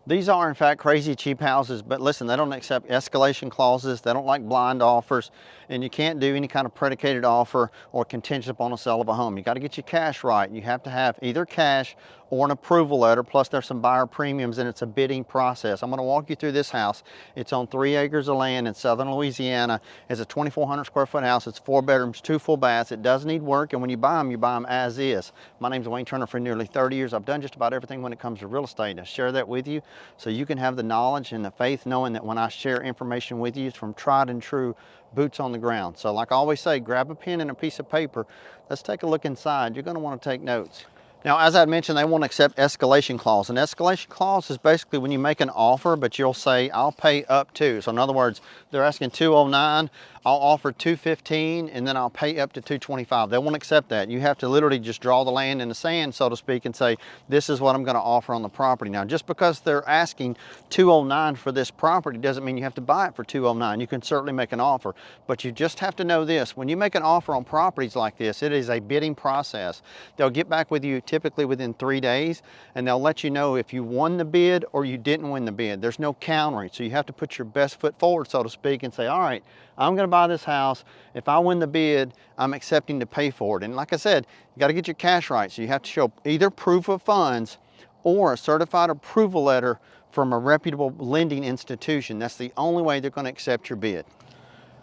These are in fact crazy cheap houses, but listen, they don't accept escalation clauses. They don't like blind offers, and you can't do any kind of predicated offer or contingent upon a sale of a home. You got to get your cash right. You have to have either cash or an approval letter, plus there's some buyer premiums, and it's a bidding process. I'm going to walk you through this house. It's on 3 acres of land in southern Louisiana. It's a 2,400 square foot house. It's 4 bedrooms, 2 full baths. It does need work, and when you buy them as is. My name's Wayne Turner. For nearly 30 years, I've done just about everything when it comes to real estate, and I share that with you so you can have the knowledge and the faith knowing that when I share information with you, it's from tried and true boots on the ground. So like I always say, grab a pen and a piece of paper. Let's take a look inside. You're going to want to take notes. Now, as I mentioned, they won't accept escalation clause. An escalation clause is basically when you make an offer, but you'll say, I'll pay up to. So in other words, they're asking 209, I'll offer 215, and then I'll pay up to 225. They won't accept that. You have to literally just draw the land in the sand, so to speak, and say, this is what I'm gonna offer on the property. Now, just because they're asking 209 for this property doesn't mean you have to buy it for 209. You can certainly make an offer, but you just have to know this. When you make an offer on properties like this, it is a bidding process. They'll get back with you typically within 3 days, and they'll let you know if you won the bid or you didn't win the bid. There's no countering, so you have to put your best foot forward, so to speak, and say, all right, I'm gonna buy this house. If I win the bid, I'm accepting to pay for it. And like I said, you gotta get your cash right, so you have to show either proof of funds or a certified approval letter from a reputable lending institution. That's the only way they're gonna accept your bid.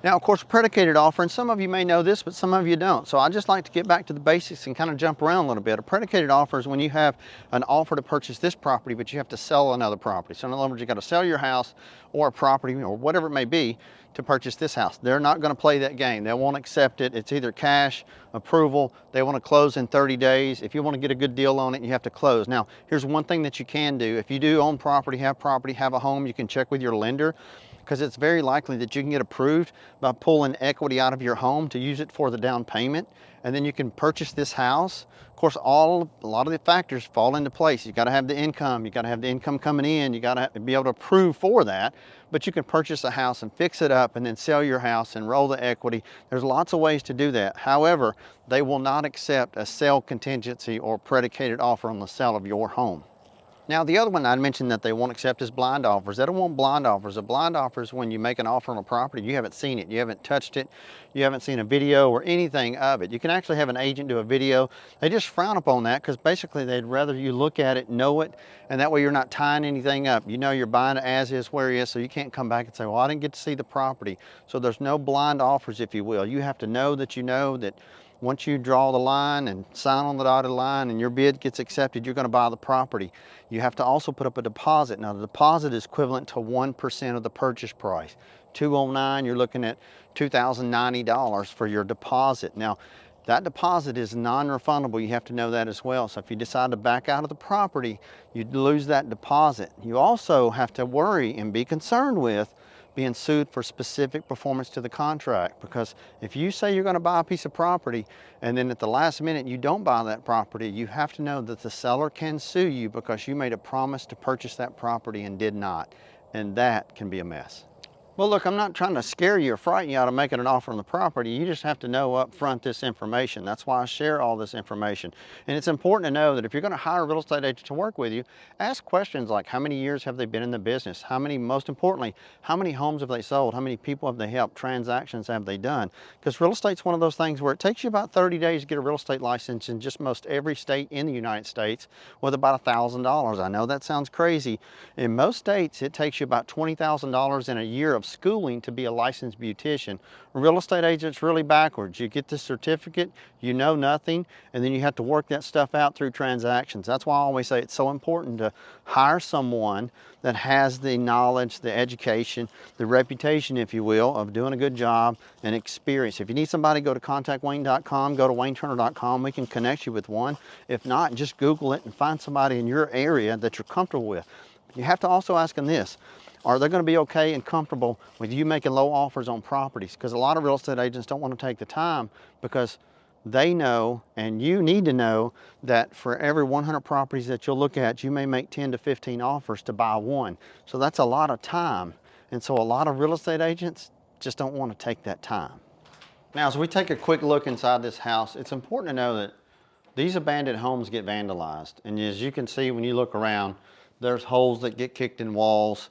Now, of course, predicated offer, and some of you may know this, but some of you don't. So I just like to get back to the basics and kind of jump around a little bit. A predicated offer is when you have an offer to purchase this property, but you have to sell another property. So in other words, you got to sell your house or a property or whatever it may be to purchase this house. They're not going to play that game. They won't accept it. It's either cash, approval. They want to close in 30 days. If you want to get a good deal on it, you have to close. Now, here's one thing that you can do. If you do own property, have a home, you can check with your lender, because it's very likely that you can get approved by pulling equity out of your home to use it for the down payment, and then you can purchase this house. Of course, a lot of the factors fall into place. You got to have the income, you got to have the income coming in, you got to be able to approve for that, but you can purchase a house and fix it up and then sell your house and roll the equity. There's lots of ways to do that. However, they will not accept a sale contingency or predicated offer on the sale of your home. Now, the other one I mentioned that they won't accept is blind offers. They don't want blind offers. A blind offer is when you make an offer on a property, you haven't seen it, you haven't touched it, you haven't seen a video or anything of it. You can actually have an agent do a video. They just frown upon that because basically they'd rather you look at it, know it, and that way you're not tying anything up. You know you're buying it as is, where is, so you can't come back and say, well, I didn't get to see the property. So there's no blind offers, if you will. You have to know that once you draw the line and sign on the dotted line and your bid gets accepted, you're going to buy the property. You have to also put up a deposit. Now, the deposit is equivalent to 1% of the purchase price. 209, you're looking at $2,090 for your deposit. Now, that deposit is non-refundable. You have to know that as well. So if you decide to back out of the property, you'd lose that deposit. You also have to worry and be concerned with being sued for specific performance to the contract, because if you say you're going to buy a piece of property and then at the last minute you don't buy that property, you have to know that the seller can sue you because you made a promise to purchase that property and did not, and that can be a mess. Well, look, I'm not trying to scare you or frighten you out of making an offer on the property. You just have to know up front this information. That's why I share all this information. And it's important to know that if you're going to hire a real estate agent to work with you, ask questions like, how many years have they been in the business? Most importantly, how many homes have they sold? How many people have they helped? Transactions have they done? Because real estate's one of those things where it takes you about 30 days to get a real estate license in just most every state in the United States, with about $1,000. I know that sounds crazy. In most states, it takes you about $20,000 in a year of schooling to be a licensed beautician. Real estate agent's really backwards. You get the certificate, you know nothing, and then you have to work that stuff out through transactions. That's why I always say it's so important to hire someone that has the knowledge, the education, the reputation, if you will, of doing a good job and experience. If you need somebody, go to contactwayne.com, go to wayneturner.com. We can connect you with one. If not, just Google it and find somebody in your area that you're comfortable with. You have to also ask them this: are they going to be okay and comfortable with you making low offers on properties? Because a lot of real estate agents don't want to take the time, because they know, and you need to know, that for every 100 properties that you'll look at, you may make 10 to 15 offers to buy one. So that's a lot of time. And so a lot of real estate agents just don't want to take that time. Now, as we take a quick look inside this house, it's important to know that these abandoned homes get vandalized. And as you can see when you look around, There's holes that get kicked in walls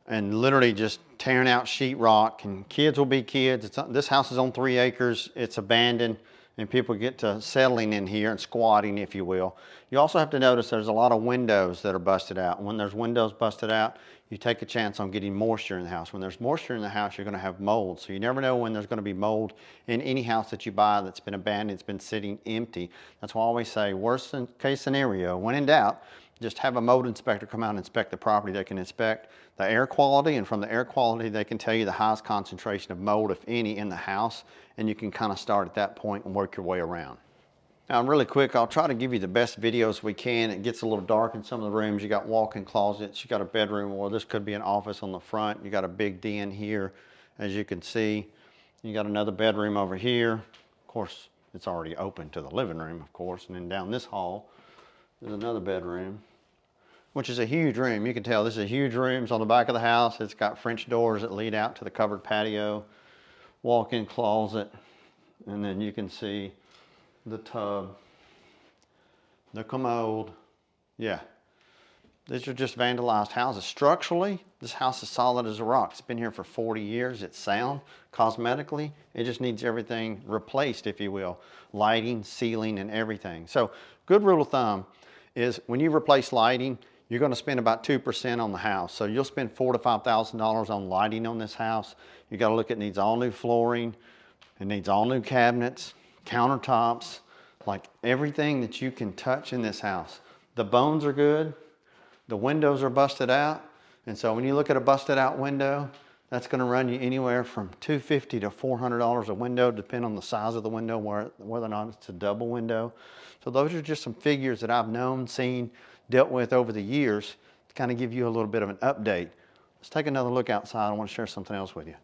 and literally just tearing out sheetrock, and kids will be kids. This house is on 3 acres. It's abandoned, and people get to settling in here and squatting, if you will. You also have to notice there's a lot of windows that are busted out. And when there's windows busted out, you take a chance on getting moisture in the house. When there's moisture in the house, you're going to have mold. So you never know when there's going to be mold in any house that you buy that's been abandoned, it's been sitting empty. That's why I always say, worst case scenario, when in doubt, just have a mold inspector come out and inspect the property. They can inspect the air quality, and from the air quality, they can tell you the highest concentration of mold, if any, in the house, and you can kind of start at that point and work your way around. Now, really quick, I'll try to give you the best videos we can. It gets a little dark in some of the rooms. You got walk-in closets, you got a bedroom, or this could be an office on the front. You got a big den here, as you can see. You got another bedroom over here. Of course, it's already open to the living room, of course, and then down this hall, there's another bedroom, which is a huge room. You can tell this is a huge room. It's on the back of the house. It's got French doors that lead out to the covered patio, walk-in closet, and then you can see the tub, the commode. Yeah, these are just vandalized houses. Structurally, this house is solid as a rock. It's been here for 40 years. It's sound. Cosmetically, it just needs everything replaced, if you will. Lighting, ceiling, and everything. So, good rule of thumb is when you replace lighting, you're going to spend about 2% on the house. So you'll spend $4,000 to $5,000 on lighting on this house. You got to look at, it needs all new flooring. It needs all new cabinets, countertops, like everything that you can touch in this house. The bones are good. The windows are busted out. And so when you look at a busted out window, that's going to run you anywhere from $250 to $400 a window, depending on the size of the window, whether or not it's a double window. So those are just some figures that I've known, seen, dealt with over the years to kind of give you a little bit of an update. Let's take another look outside. I want to share something else with you.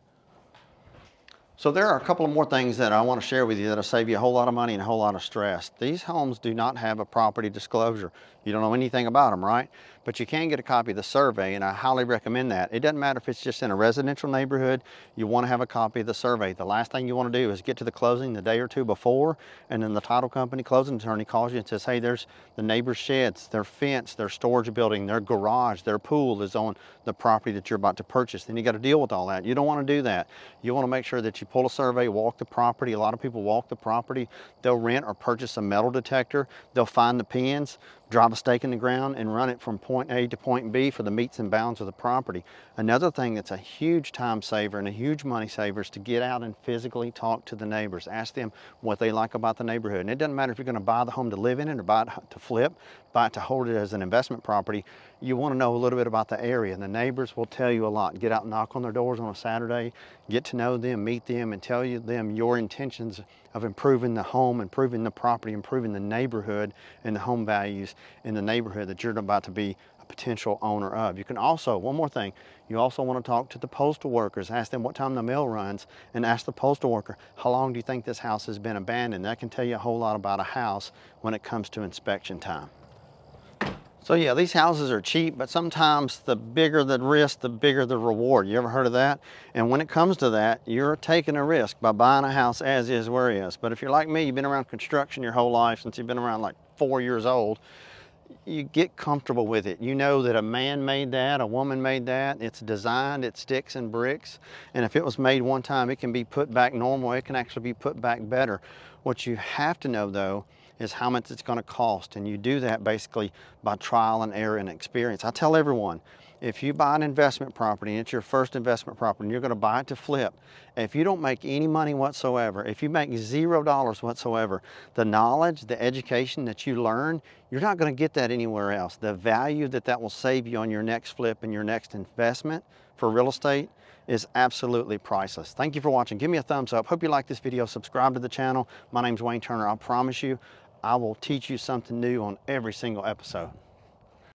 So there are a couple of more things that I want to share with you that'll save you a whole lot of money and a whole lot of stress. These homes do not have a property disclosure. You don't know anything about them, right? But you can get a copy of the survey, and I highly recommend that. It doesn't matter if it's just in a residential neighborhood, you want to have a copy of the survey. The last thing you want to do is get to the closing the day or two before, and then the title company closing attorney calls you and says, hey, there's the neighbor's sheds, their fence, their storage building, their garage, their pool is on the property that you're about to purchase. Then you got to deal with all that. You don't want to do that. You want to make sure that you pull a survey, walk the property. A lot of people walk the property. They'll rent or purchase a metal detector. They'll find the pins, drive a stake in the ground, and run it from point A to point B for the meets and bounds of the property. Another thing that's a huge time saver and a huge money saver is to get out and physically talk to the neighbors. Ask them what they like about the neighborhood. And it doesn't matter if you're going to buy the home to live in it or buy it to flip, buy it to hold it as an investment property. You want to know a little bit about the area, and the neighbors will tell you a lot. Get out and knock on their doors on a Saturday, get to know them, meet them, and tell them your intentions of improving the home, improving the property, improving the neighborhood and the home values in the neighborhood that you're about to be a potential owner of. You can also, one more thing, you also want to talk to the postal workers. Ask them what time the mail runs, and ask the postal worker, how long do you think this house has been abandoned? That can tell you a whole lot about a house when it comes to inspection time. So yeah, these houses are cheap, but sometimes the bigger the risk, the bigger the reward. You ever heard of that? And when it comes to that, you're taking a risk by buying a house as is where is. But if you're like me, you've been around construction your whole life, since you've been around like 4 years old, you get comfortable with it. You know that a man made that, a woman made that, it's designed, it sticks and bricks. And if it was made one time, it can be put back normal, it can actually be put back better. What you have to know though, is how much it's going to cost, and you do that basically by trial and error and experience. I tell everyone, if you buy an investment property and it's your first investment property and you're going to buy it to flip, if you don't make any money whatsoever, if you make $0 whatsoever, the knowledge, the education that you learn, you're not going to get that anywhere else. The value that will save you on your next flip and your next investment for real estate is absolutely priceless. Thank you for watching. Give me a thumbs up. Hope you like this video. Subscribe to the channel. My name's Wayne Turner. I promise you, I will teach you something new on every single episode.